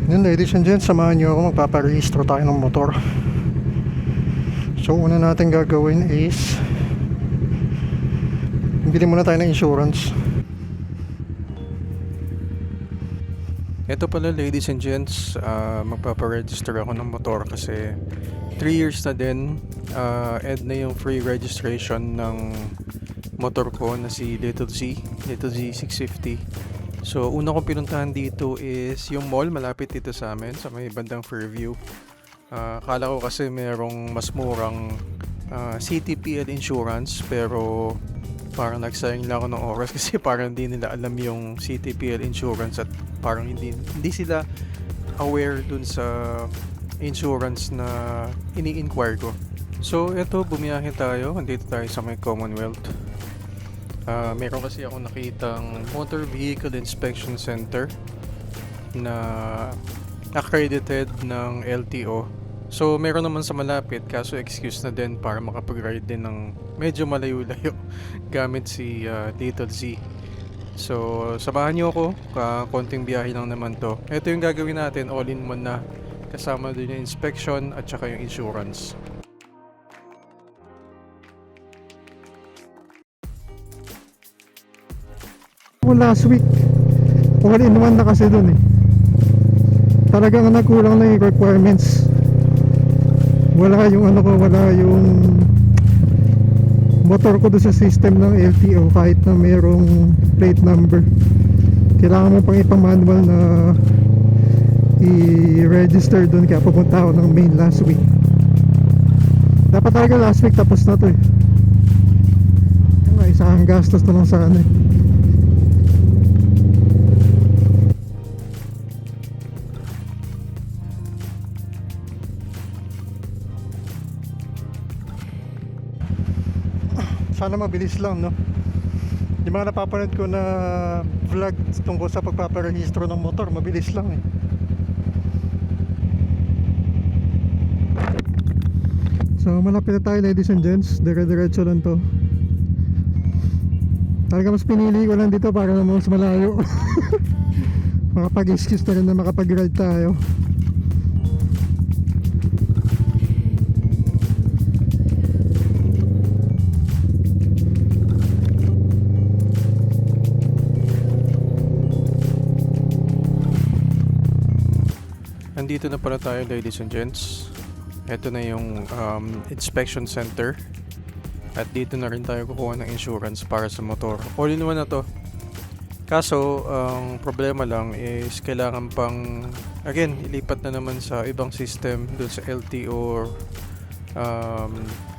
Yun, ladies and gents, samahan nyo ako, magpaparehistro tayo ng motor. So una natin gagawin is bili muna tayo ng insurance. Ito pala, ladies and gents, magpaparegister ako ng motor kasi 3 years na din, end na yung free registration ng motor ko na si Little Z 650. So una kong pinuntahan dito is yung mall malapit dito sa amin sa may bandang Fairview. Akala ko kasi merong mas murang CTPL insurance, pero parang nagsayang lang ako ng oras kasi parang hindi nila alam yung CTPL insurance at parang hindi sila aware dun sa insurance na ini-inquire ko. So eto, bumiyahe tayo, andito tayo sa may Commonwealth. Meron kasi ako nakitang Motor Vehicle Inspection Center na accredited ng LTO. So meron naman sa malapit, kaso excuse na din para makapag-ride din ng medyo malayo-layo gamit si Little Z. So samahan niyo ako, konting biyahe lang naman to. Ito yung gagawin natin, all in one na, kasama din yung inspection at saka yung insurance. Last week, all in one na kasi dun eh. Talagang nagkulang na yung requirements. Wala yung wala yung motor ko doon sa system ng LTO kahit na mayroong plate number. Kailangan mo pang ipamanual na i-register doon, kaya pupunta ako ng main last week. Dapat talaga last week tapos na to eh. Isang gastos na lang sana eh. Sana mabilis lang, no? Yung mga napapanood ko na vlog tungkol sa pagpaparehistro ng motor, mabilis lang eh. So malapit na tayo, ladies and gents. Dire-diretso lang to. Talaga mas pinili ko lang dito para naman mas malayo. Makapag-excuse na rin na makapag-ride tayo. Nandito na pala tayo, ladies and gents. Ito na yung inspection center. At dito na rin tayo kukuha ng insurance para sa motor. All in one na to. Kaso, ang problema lang is kailangan pang, again, ilipat na naman sa ibang system dun sa LTO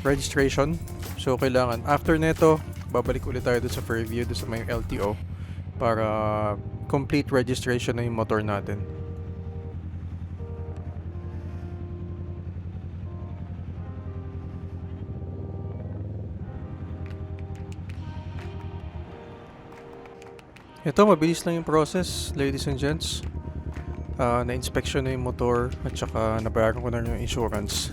registration. So, kailangan, after neto, babalik ulit tayo dun sa Fairview, dun sa may LTO para complete registration na yung motor natin. Ito, mabilis lang yung process, ladies and gents. Na-inspection na yung motor at saka nabayaran ko na yung insurance.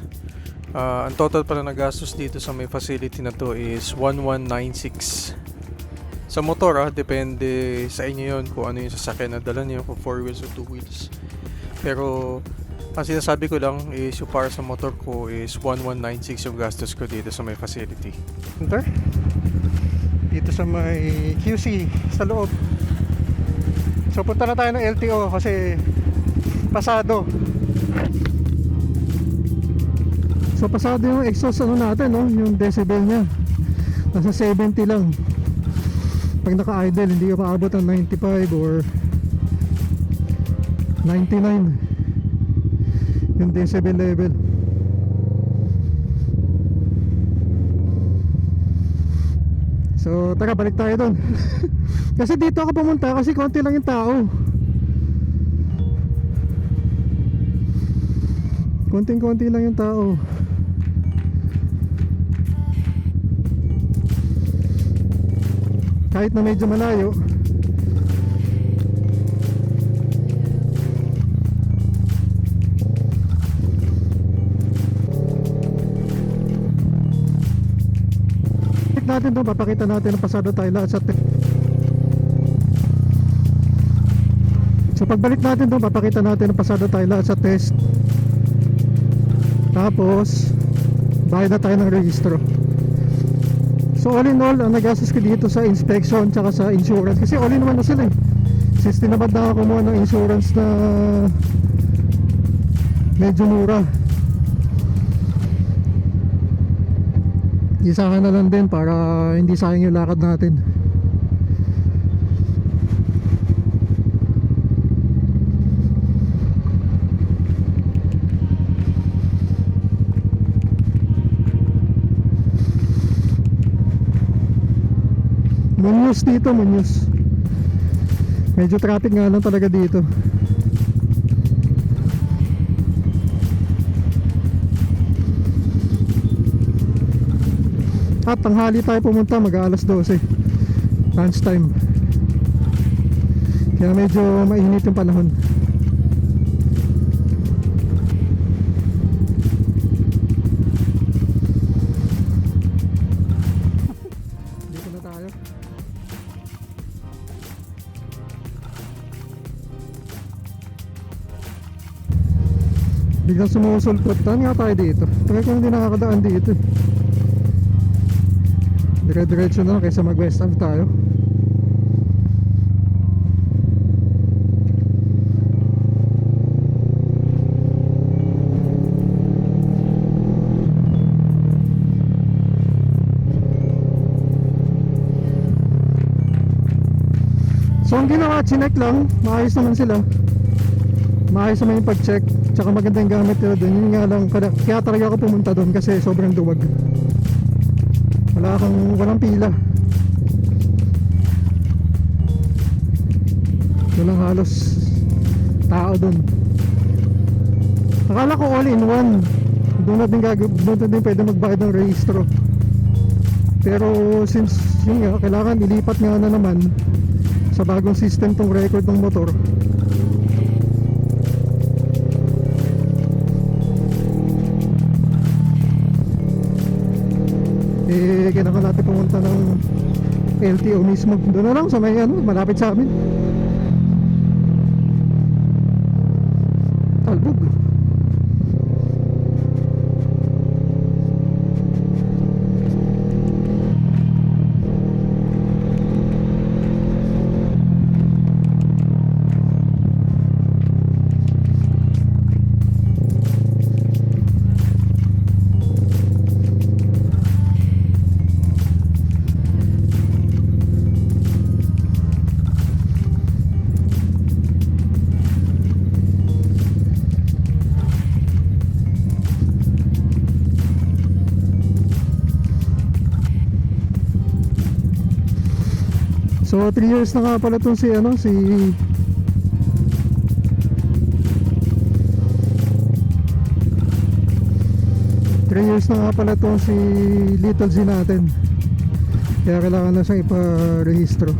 Ang total pala na gastos dito sa may facility na to is 1196. Sa motor depende sa inyo yun kung ano yung sasakyan na dala niyo, kung 4 wheels o 2 wheels. Pero ang sinasabi ko lang is yung para sa motor ko is 1196 yung gastos ko dito sa may facility. Dito sa may QC sa loob. So punta na tayo ng LTO kasi pasado. So pasado yung exhaust natin, no? Yung decibel niya nasa 70 lang. Pag naka-idle hindi ka paabot ng 95 or 99 yung decibel level. So tara, balik tayo doon. Kasi dito ako pumunta kasi konti lang yung tao. Konting-konti lang yung tao. Kahit na medyo malayo. natin doon, papakita natin ang pasado tayo lahat sa So pagbalik natin doon, papakita natin na pasado tayo lahat sa test. Tapos bayad na tayo ng rehistro. So all in all, ang nagastos ko dito sa inspection tsaka sa insurance, kasi all in one na sila eh. Since tinabad na ako kumuha ng insurance na medyo mura, isahan na lang din para hindi sayang yung lakad natin. Munyos dito, Munyos. Medyo traffic nga lang talaga dito. At tanghali tayo pumunta, mag-aalas 12 lunch time. Kaya medyo mainit yung panahon. Dito na tayo. Biglang sumusulpot. Saan nga tayo dito? Tagal ko hindi nakakadaan dito. Dire-diretso na lang kaysa mag-west end tayo. So ang ginawa, chinek lang. Maayos naman sila. Maayos naman yung pag-check. Tsaka maganda yung gamit nila doon. Yun nga lang, kaya talaga ako pumunta doon kasi sobrang duwag. Walang pila. Walang halos tao doon. Akala ko all in one. Doon na din pwede magbayad ng rehistro. Pero since yun nga, kailangan ilipat nga na naman sa bagong system tong record ng motor. Kailangan natin pumunta ng LTO mismo. Doon na lang sa may malapit sa amin. Talbog. So 3 years na nga pala itong si 3 years na nga pala itong si Little Z natin. Kaya kailangan na siyang iparehistro.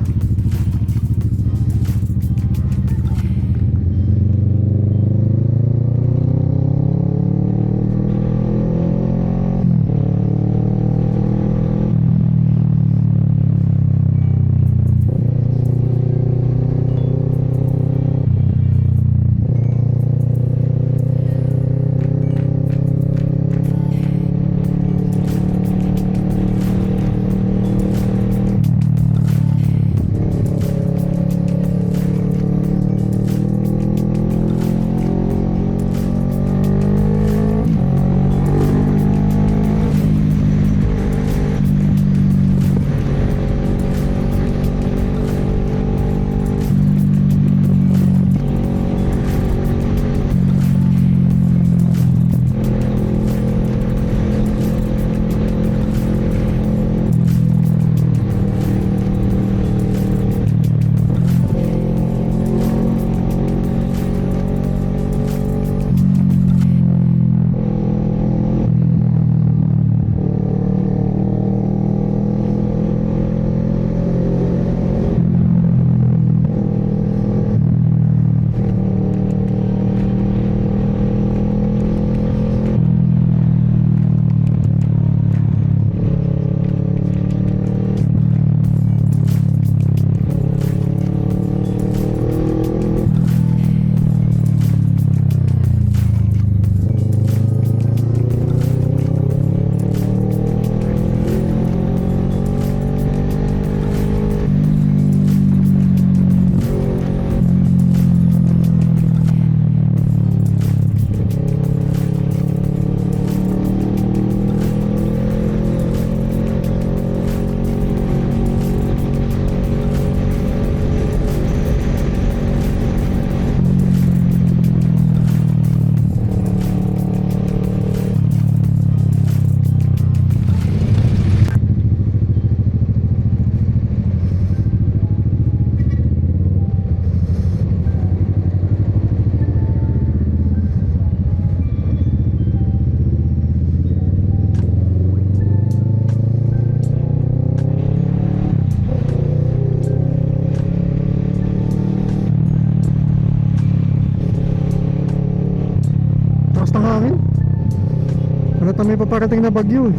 Baka may paparating na bagyo eh.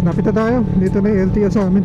Lapit na tayo. Dito na yung LTO sa amin.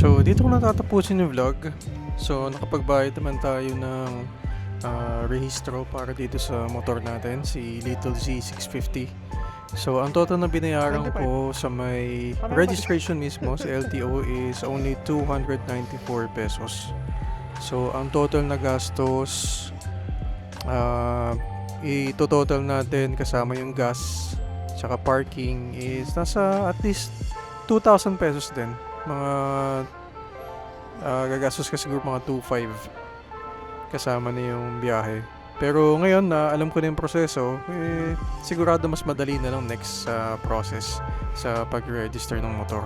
So, dito ko natatapusin yung vlog. So, nakapagbayad naman tayo ng rehistro para dito sa motor natin, si Little Z650. So, ang total na binayaran ko sa may registration mismo sa LTO is only 294 pesos. So, ang total na gastos, i-total natin kasama yung gas tsaka parking is nasa at least 2,000 pesos din. Mga gagastos ka siguro mga 2,500 kasama na yung biyahe. Pero ngayon na alam ko na yung proseso, sigurado mas madali na lang next process sa pag-register ng motor.